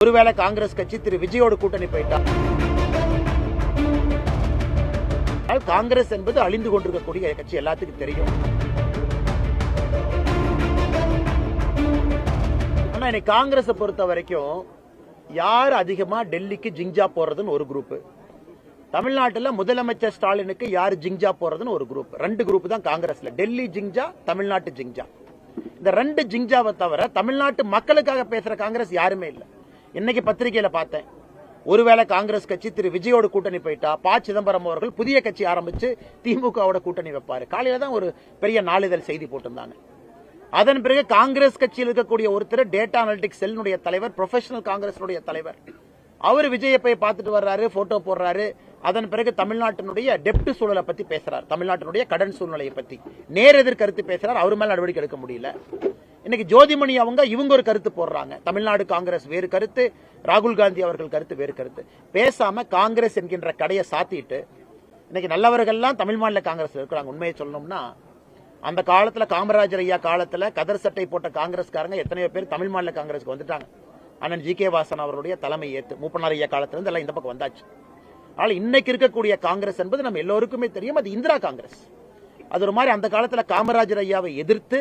ஒருவேளை காங்கிரஸ் கட்சி திரு விஜயோடு கூட்டணி போயிட்டார். காங்கிரஸ் என்பது அழிந்து கொண்டிருக்கக்கூடிய கட்சி எல்லாத்துக்கும் தெரியும். ஆனா இன்னைக்கு காங்கிரஸை பொறுத்த வரைக்கும் யார் அதிகமா டெல்லிக்கு ஜிங்ஜா போறதுன்னு ஒரு குரூப், தமிழ்நாட்டில் முதலமைச்சர் ஸ்டாலினுக்கு யார் ஜிங்ஜா போறதுன்னு ஒரு குரூப். ரெண்டு குரூப் தான் காங்கிரஸ்ல, டெல்லி ஜிங்ஜா, தமிழ்நாட்டு ஜிங்ஜா. இந்த ரெண்டு ஜிங்ஜாவை தவிர தமிழ்நாட்டு மக்களுக்காக பேசுற காங்கிரஸ் யாருமே இல்லை. இன்னைக்கு பத்திரிகையில பார்த்தேன், ஒருவேளை காங்கிரஸ் கட்சி திரு விஜயோடு கூட்டணி போயிட்டா ப. சிதம்பரம் அவர்கள் புதிய கட்சி ஆரம்பிச்சு திமுகவோட கூட்டணி வைப்பாரு. காலையில தான் ஒரு பெரிய நாளிதழ் செய்தி போட்டிருந்தாங்க. அதன் பிறகு காங்கிரஸ் கட்சியில் இருக்கக்கூடிய ஒருத்தர் டேட்டா அனலிட்டிக்ஸ் செல்லுடைய தலைவர், ப்ரொஃபஷனல் காங்கிரஸ் தலைவர், அவர் விஜயை போய் பார்த்துட்டு வர்றாரு, போட்டோ போடுறாரு. அதன் பிறகு தமிழ்நாட்டினுடைய டெப்ட் சூழலை பத்தி பேசுறாரு, தமிழ்நாட்டினுடைய கடன் சூழ்நிலையை பத்தி நேரெதிர் கருத்து பேசுறாரு. அவர் மேல நடவடிக்கை எடுக்க முடியல. இன்னைக்கு ஜோதிமணி இவங்க ஒரு கருத்து போடுறாங்க, தமிழ்நாடு காங்கிரஸ் வேறு கருத்து, ராகுல் காந்தி அவர்கள் கருத்து வேறு கருத்து. பேசாம காங்கிரஸ் என்கின்ற கடையை சாத்திட்டு இன்னைக்கு நல்லவர்கள்லாம் தமிழ் மாநில காங்கிரஸ் இருக்கிறாங்க. உண்மையை சொல்லணும்னா அந்த காலத்துல காமராஜர் ஐயா காலத்துல கதர் சட்டை போட்ட காங்கிரஸ்காரங்க எத்தனையோ பேர் தமிழ் மாநில காங்கிரஸ்க்கு வந்துட்டாங்க. அண்ணன் ஜி. கே. வாசன் அவருடைய தலைமை ஏத்து மூப்பனார் ஐயா காலத்துல இருந்து எல்லாம் இந்த பக்கம் வந்தாச்சு. ஆனால் இன்னைக்கு இருக்கக்கூடிய காங்கிரஸ் என்பது நம்ம எல்லோருக்குமே தெரியும், அது இந்திரா காங்கிரஸ். அது ஒரு மாதிரி அந்த காலத்துல காமராஜர் ஐயாவை எதிர்த்து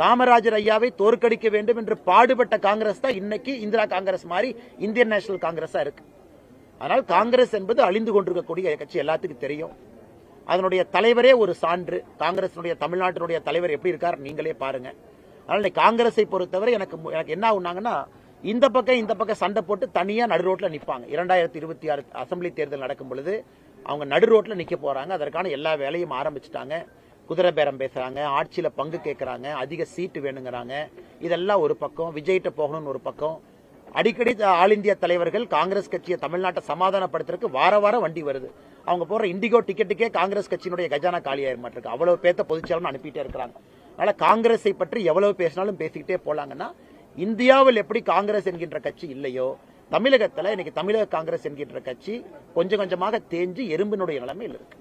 காமராஜர் ஐயாவை தோற்கடிக்க வேண்டும் என்று பாடுபட்ட காங்கிரஸ் தான் இன்னைக்கு இந்திரா காங்கிரஸ் மாதிரி இந்தியன் நேஷனல் காங்கிரஸா இருக்கு. அதனால் காங்கிரஸ் என்பது அழிந்து கொண்டிருக்கக்கூடிய கட்சி எல்லாத்துக்கும் தெரியும். அதனுடைய தலைவரே ஒரு சான்று. காங்கிரஸ் தமிழ்நாட்டினுடைய தலைவர் எப்படி இருக்கார் நீங்களே பாருங்க. அதனால காங்கிரஸை பொறுத்தவரை எனக்கு என்ன ஆகுனாங்கன்னா, இந்த பக்கம் சண்டை போட்டு தனியா நடு ரோட்ல நிப்பாங்க. 2026 அசம்பிளி தேர்தல் நடக்கும் பொழுது அவங்க நடு ரோட்ல நிக்க போறாங்க. அதற்கான எல்லா வேலையும் ஆரம்பிச்சுட்டாங்க. குதிரை பேரம் பேசுறாங்க, ஆட்சியில பங்கு கேட்கறாங்க, அதிக சீட்டு வேணுங்கிறாங்க. இதெல்லாம் ஒரு பக்கம், விஜய்கிட்ட போகணும்னு ஒரு பக்கம். அடிக்கடி ஆல் இந்தியா தலைவர்கள் காங்கிரஸ் கட்சியை தமிழ்நாட்டை சமாதானப்படுத்துறதுக்கு வார வண்டி வருது. அவங்க போற இண்டிகோ டிக்கெட்டுக்கே காங்கிரஸ் கட்சியினுடைய கஜானா காலியாயிர மாட்டிருக்கு. அவ்வளவு பேத்த பொதுச்செயலாளர் அனுப்பிட்டே இருக்கிறாங்க. அதனால காங்கிரஸை பற்றி எவ்வளவு பேசினாலும் பேசிக்கிட்டே போலாங்கன்னா, இந்தியாவில் எப்படி காங்கிரஸ் என்கின்ற கட்சி இல்லையோ, தமிழகத்துல இன்னைக்கு தமிழக காங்கிரஸ் என்கின்ற கட்சி கொஞ்சம் கொஞ்சமாக தேஞ்சு எறும்பினுடைய நிலைமையில் இருக்கு.